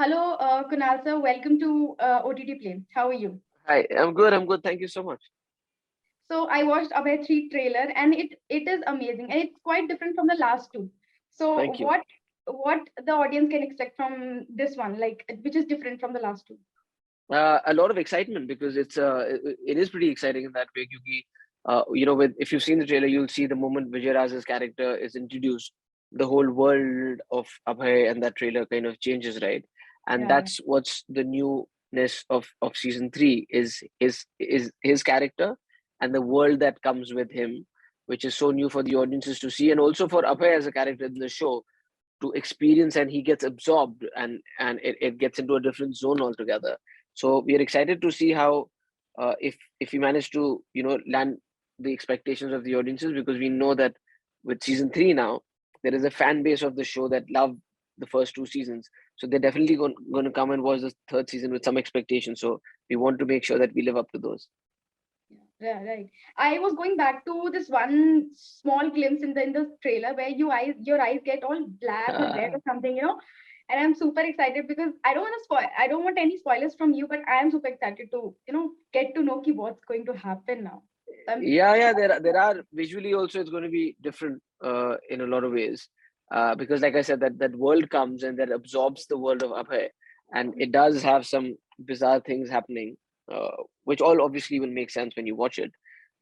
Hello, Kunal sir. Welcome to OTT Play. How are you? Hi, I'm good. I'm good. Thank you so much. So I watched Abhay 3 trailer and it is amazing and it's quite different from the last two. So Thank you. what the audience can expect from this one, like which is different from the last two? A lot of excitement because it is pretty exciting in that way. Kyunki, with if you've seen the trailer, you'll see the moment Vijay Raj's character is introduced, the whole world of Abhay and that trailer kind of changes, right? And Yeah, yeah. that's what's the newness of season three is his character and the world that comes with him, which is so new for the audiences to see, and also for Abhay as a character in the show to experience, and he gets absorbed and it gets into a different zone altogether. So we are excited to see how if we manage to land the expectations of the audiences, because we know that with season three now there is a fan base of the show that love the first two seasons, so they're definitely going to come and watch the third season with some expectation. So we want to make sure that we live up to those. Yeah, right. I was going back to this one small glimpse in the trailer where your eyes get all black or red or something, And I'm super excited because I don't want any spoilers from you, but I am super excited to, get to know ki what's going to happen now. So I'm Yeah, there are visually also it's going to be different in a lot of ways, because like I said, that world comes and that absorbs the world of Abhay, and it does have some bizarre things happening, which all obviously will make sense when you watch it.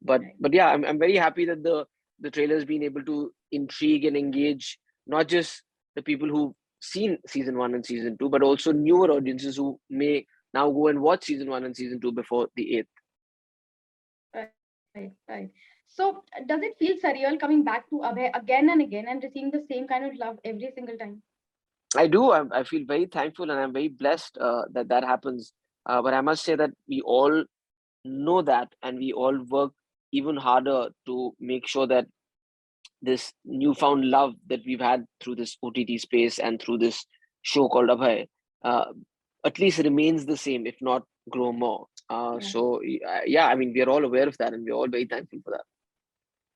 but right. but yeah, I'm very happy that the trailer's been able to intrigue and engage not just the people who've seen season one and season two, but also newer audiences who may now go and watch season one and season two before the eighth. Right, right. So does it feel surreal coming back to Abhay again and again and receiving the same kind of love every single time? I do. I feel very thankful and I'm very blessed that that happens. But I must say that we all know that, and we all work even harder to make sure that this newfound love that we've had through this OTT space and through this show called Abhay, uh, at least remains the same, if not grow more. Yeah. Yeah, I mean, we are all aware of that, and we're all very thankful for that.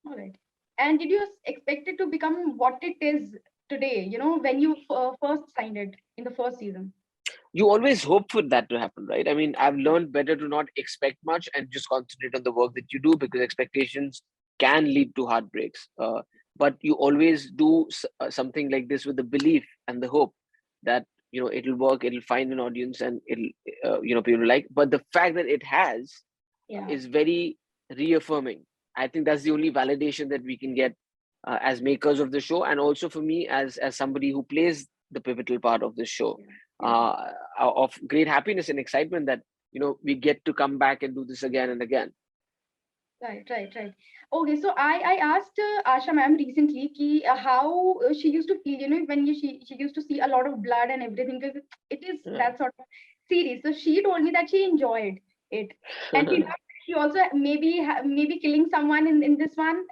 All right. And did you expect it to become what it is today, when you first signed it in the first season? You always hope for that to happen, right? I mean, I've learned better to not expect much and just concentrate on the work that you do, because expectations can lead to heartbreaks. But you always do something like this with the belief and the hope that it'll work, it'll find an audience, and it'll people like. But the fact that it has Yeah. is very reaffirming. I think that's the only validation that we can get as makers of the show, and also for me as somebody who plays the pivotal part of this show, Yeah. Yeah. uh, of great happiness and excitement that we get to come back and do this again and again. Right, right, right. Okay, so I asked Asha ma'am recently ki how she used to feel, when she used to see a lot of blood and everything, because it is Yeah. that sort of series. So she told me that she enjoyed it, and she loved it. She also maybe killing someone in this one.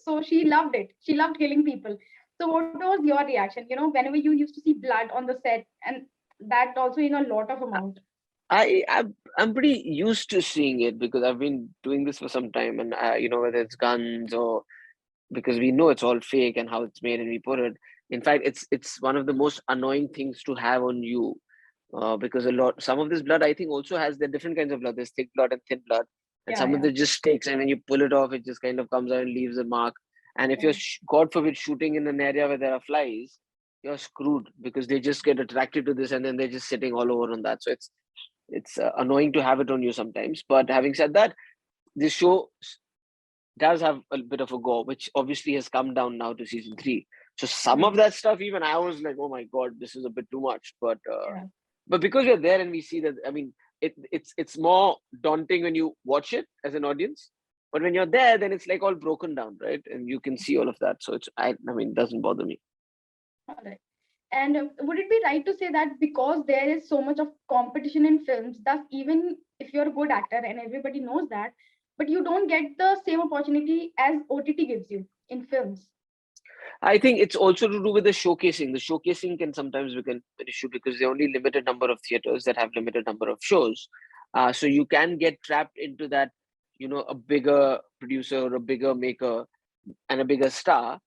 So she loved it. She loved killing people. So what was your reaction? Whenever you used to see blood on the set, and that also in a lot of amount. I'm pretty used to seeing it because I've been doing this for some time, and whether it's guns or because we know it's all fake and how it's made and we put it. In fact, it's one of the most annoying things to have on you, because some of this blood I think also has the different kinds of blood. There's thick blood and thin blood, and Yeah, some of yeah, it just sticks, and when you pull it off, it just kind of comes out and leaves a mark. And if you're yeah. God forbid shooting in an area where there are flies, you're screwed because they just get attracted to this and then they're just sitting all over on that. So it's annoying to have it on you sometimes. But having said that, this show does have a bit of a gore, which obviously has come down now to season three. So some of Hmm. that stuff, even I was like, "Oh my god, this is a bit too much." Yeah. But because we're there and we see that, I mean, it's more daunting when you watch it as an audience. But when you're there, then it's like all broken down, right? And you can see all of that. So I mean, it doesn't bother me. All right. And would it be right to say that because there is so much of competition in films, thus even if you're a good actor and everybody knows that, but you don't get the same opportunity as OTT gives you in films? I think it's also to do with the showcasing. The showcasing can sometimes become an issue because there are only limited number of theaters that have limited number of shows. So you can get trapped into that, a bigger producer or a bigger maker and a bigger star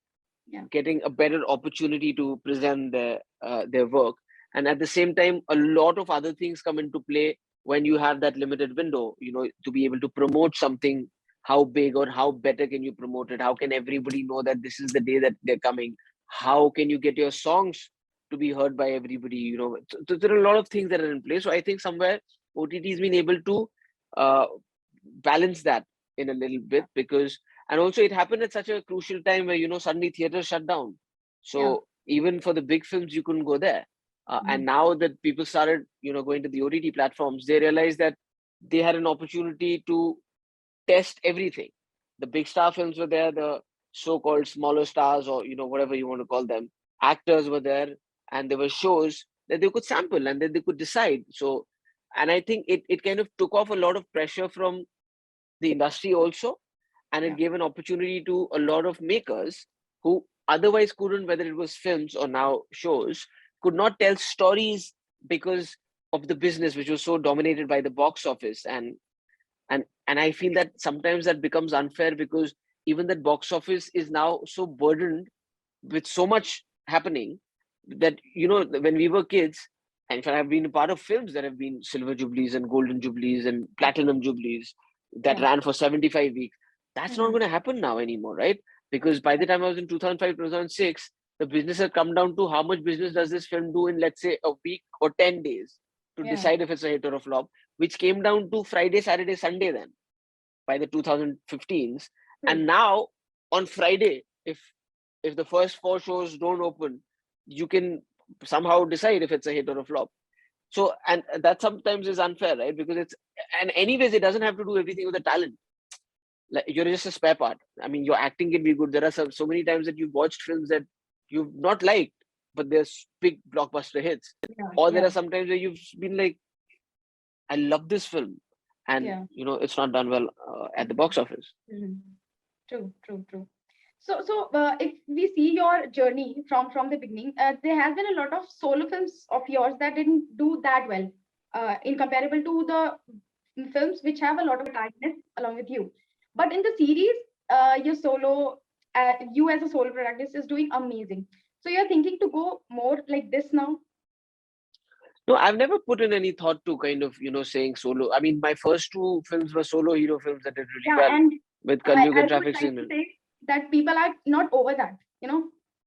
Yeah. getting a better opportunity to present their work. and at the same time, a lot of other things come into play when you have that limited window, to be able to promote something. How big or how better can you promote it? How can everybody know that this is the day that they're coming? How can you get your songs to be heard by everybody? So there are a lot of things that are in place. So I think somewhere OTT has been able to uh, balance that in a little bit, because and also it happened at such a crucial time where suddenly theaters shut down. Yeah. So even for the big films you couldn't go there. And now that people started going to the OTT platforms, they realized that they had an opportunity to test everything. The big star films were there, the so-called smaller stars, or whatever you want to call them, actors were there, and there were shows that they could sample and then they could decide. So, and I think it kind of took off a lot of pressure from the industry also, and it Yeah. gave an opportunity to a lot of makers who otherwise couldn't, whether it was films or now shows, could not tell stories because of the business which was so dominated by the box office. And I feel that sometimes that becomes unfair, because even that box office is now so burdened with so much happening, that when we were kids, and in fact I've been a part of films that have been silver jubilees and golden jubilees and platinum jubilees that Yeah. ran for 75 weeks. That's not Mhm. going to happen now anymore, right? Because by the time I was in 2005, 2006, the business had come down to how much business does this film do in, let's say, a week or 10 days to Yeah. decide if it's a hit or a flop, which came down to Friday, Saturday, Sunday then by the 2015s. True. And now on Friday, if the first four shows don't open, you can somehow decide if it's a hit or a flop. So, and that sometimes is unfair, right? Because and anyways, it doesn't have to do everything with the talent. Like, you're just a spare part. I mean, your acting can be good. There are so many times that you've watched films that you've not liked, but there's big blockbuster hits. Yeah. Or there Yeah. are sometimes where you've been like, I love this film, and Yeah. it's not done well at the box office. Mhm. True. True. True. So, if we see your journey from the beginning, there has been a lot of solo films of yours that didn't do that well, in comparable to the films which have a lot of protagonist along with you. But in the series, you as a solo protagonist is doing amazing. So you're thinking to go more like this now? No, I've never put in any thought to kind of, saying solo. I mean, my first two films were solo hero films that did really Yeah, well and with I, Kalyug I and would Traffic like to Signal. say that people are not over that.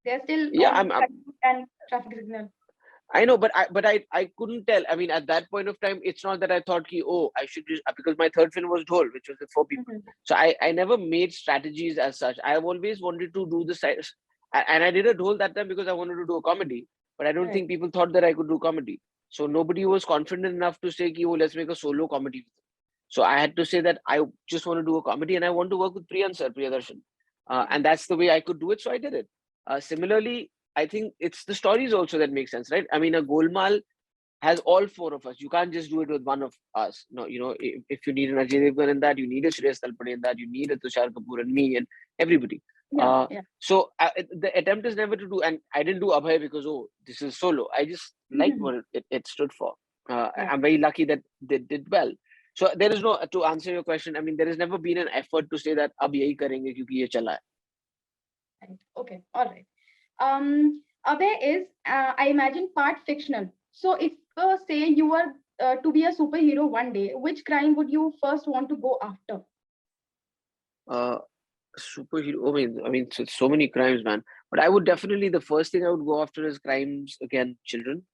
They're still Yeah, on and traffic signal. I know, but I couldn't tell. I mean, at that point of time, it's not that I thought, I should just, because my third film was Dhol, which was with four people. Mhm. So I never made strategies as such. I've always wanted to do the side, and I did a Dhol that time because I wanted to do a comedy, but I don't Right. think people thought that I could do comedy. So nobody was confident enough to say, let's make a solo comedy. So I had to say that I just want to do a comedy and I want to work with Priyadarshan. And that's the way I could do it. So I did it. Similarly, I think it's the stories also that make sense, right? I mean, a Golmaal has all four of us. You can't just do it with one of us. No, if you need an Ajay Devgan in that, you need a Shreyas Talpade in that, you need a Tushar Kapoor and me and everybody. Yeah. Yeah. So the attempt is never to do, and I didn't do Abhay because, this is solo. I just liked Mhm. what it stood for. Yeah. I'm very lucky that they did well. So there is no, to answer your question, I mean, there has never been an effort to say that ab yahi karenge kyunki ye chala hai. Right. Okay. All right. Abhay is, I imagine, part fictional. So if say you were to be a superhero one day, which crime would you first want to go after? Uh, Superhero. I mean, so many crimes, man. But I would definitely, the first thing I would go after is crimes against children.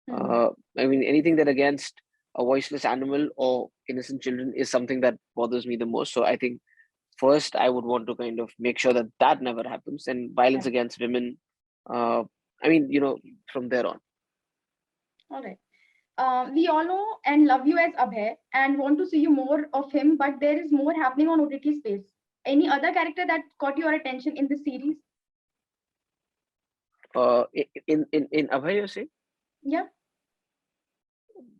Hmm. Uh, I mean, anything that against a voiceless animal or innocent children is something that bothers me the most. So I think first I would want to kind of make sure that that never happens, and Yeah. violence against women. Uh, I mean, from there on. All right. We all know and love you as Abhay and want to see you more of him, but there is more happening on OTT space. Any other character that caught your attention in this series? In Abhay, you're saying? Yeah.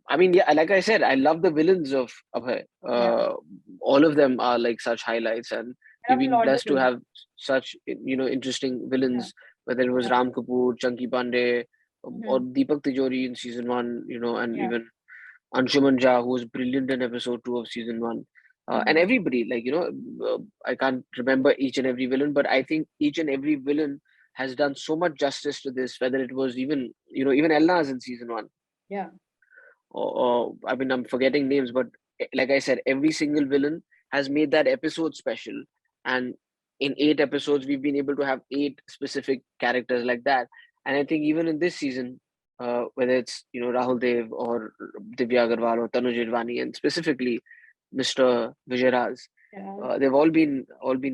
I mean, yeah, like I said, I love the villains of Abhay. Yeah. All of them are like such highlights, and I we've love been Lord the blessed to Villain. have such interesting Yeah. villains. Whether it was Yeah. Ram Kapoor, Chunky Pandey, or Mhm. Deepak Tijori in season one, and Yeah. even Anshuman Jha, who was brilliant in episode two of season one, and Mhm. everybody. I can't remember each and every villain, but I think each and every villain has done so much justice to this. Whether it was even even Elna's in season 1, Yeah. or I mean, I'm forgetting names, but like I said, every single villain has made that episode special. And in 8 episodes, we've been able to have 8 specific characters like that. And I think even in this season, whether it's Rahul Dev or Divya Agarwal or Tanuj Irvani, and specifically Mr. Vijay, Yeah. they've all been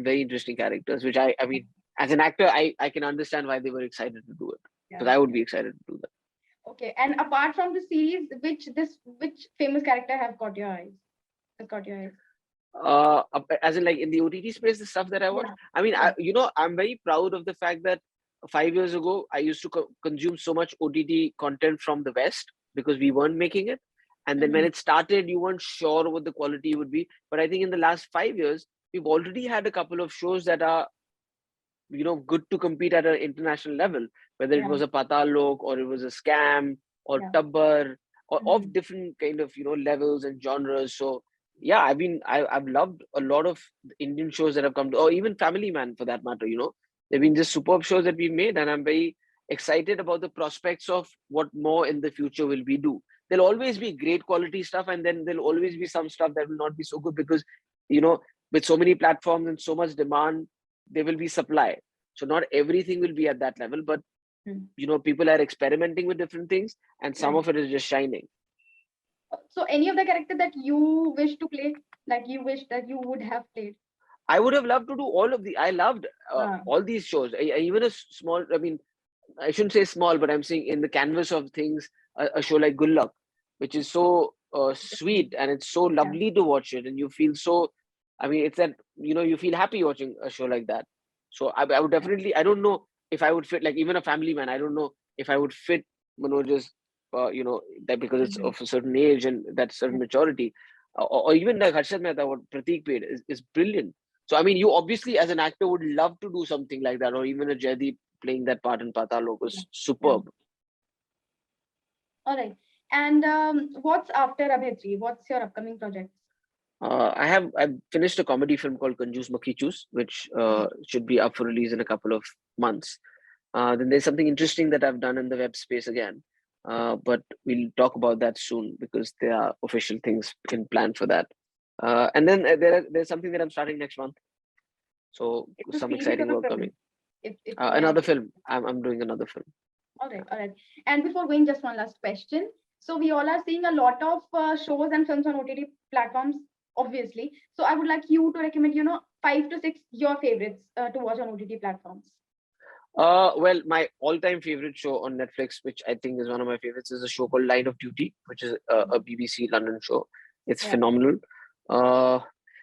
very interesting characters. Which I mean, as an actor, I can understand why they were excited to do it, because Yeah. I would be excited to do that. Okay. And apart from the series, which famous character have caught your eyes? Has caught your eyes? As in, like, in the OTT space, the stuff that I watch. Yeah. I mean, Yeah. I'm very proud of the fact that 5 years ago I used to consume so much OTT content from the West because we weren't making it, and then when Mhm. it started, you weren't sure what the quality would be. But I think in the last 5 years, we've already had a couple of shows that are good to compete at an international level, whether it Yeah. was a Patal Lok or it was a Scam or Yeah. Tabbar, or of Mhm. different kind of levels and genres. So yeah, I've loved a lot of Indian shows that have come to, or even Family Man for that matter. They've been just superb shows that we've made, and I'm very excited about the prospects of what more in the future will we do. There'll always be great quality stuff, and then there'll always be some stuff that will not be so good because you know with so many platforms and so much demand, there will be supply. So not everything will be at that level, but Mhm. people are experimenting with different things, and some Right. of it is just shining. So any of the character that you wish to play, like you wish that you would have played? I would have loved to do all of the. I loved Uh, all these shows. Even a small. I mean, I shouldn't say small, but I'm saying in the canvas of things, a show like Good Luck, which is so Different. sweet and it's so Yeah. lovely to watch it, and you feel so. I mean, it's that you feel happy watching a show like that. So I would Yeah. definitely. I don't know if I would fit, like, even a Family Man. I don't know if I would fit Manoj's. That because it's Mhm. of a certain age and that certain Yeah. maturity, or even like Harshad Mehta, what Pratik played is brilliant. So I mean, you obviously as an actor would love to do something like that, or even a Jaideep playing that part in Patal Yeah. was Yeah. superb. All right. And what's after Abhay 3? What's your upcoming projects? I've finished a comedy film called Kanjus Makhichus, which should be up for release in a couple of months. Then there's something interesting that I've done in the web space again, but we'll talk about that soon because there are official things in plan for that. And then there's something that I'm starting next month, so It's a some series or exciting a work film, coming. if may I Another know. film. I'm doing another film. All right, all right. And before going, just one last question. So we all are seeing a lot of shows and films on OTT platforms, obviously. So I would like you to recommend, 5 to 6 your favorites to watch on OTT platforms. Well, my all-time favorite show on Netflix, which I think is one of my favorites, is a show called Line of Duty, which is a BBC London show. It's Yeah. phenomenal. Uh,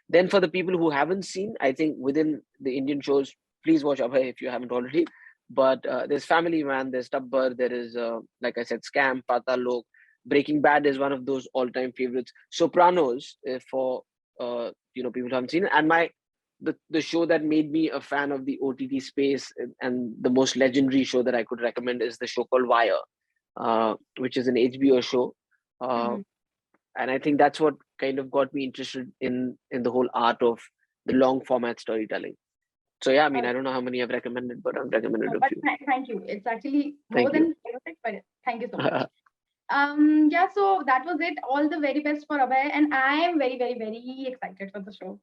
then for the people who haven't seen, I think within the Indian shows, please watch Abhay if you haven't already. But there's Family Man, there's Tabbar, there is, like I said, Scam, Patal Lok. Breaking Bad is one of those all-time favorites. Sopranos, for people who haven't seen it, and the show that made me a fan of the OTT space, and the most legendary show that I could recommend is the show called Wire, which is an HBO show, uh, Mhm. and I think that's what kind of got me interested in the whole art of the long format storytelling. So yeah, I mean, Uh, I don't know how many I've recommended, but I've recommended no, a but few. thank you. It's actually more Thank you. than 5 or 6, but thank you so much. Yeah, so that was it. All the very best for Abhay, and I am very, very, very excited for the show.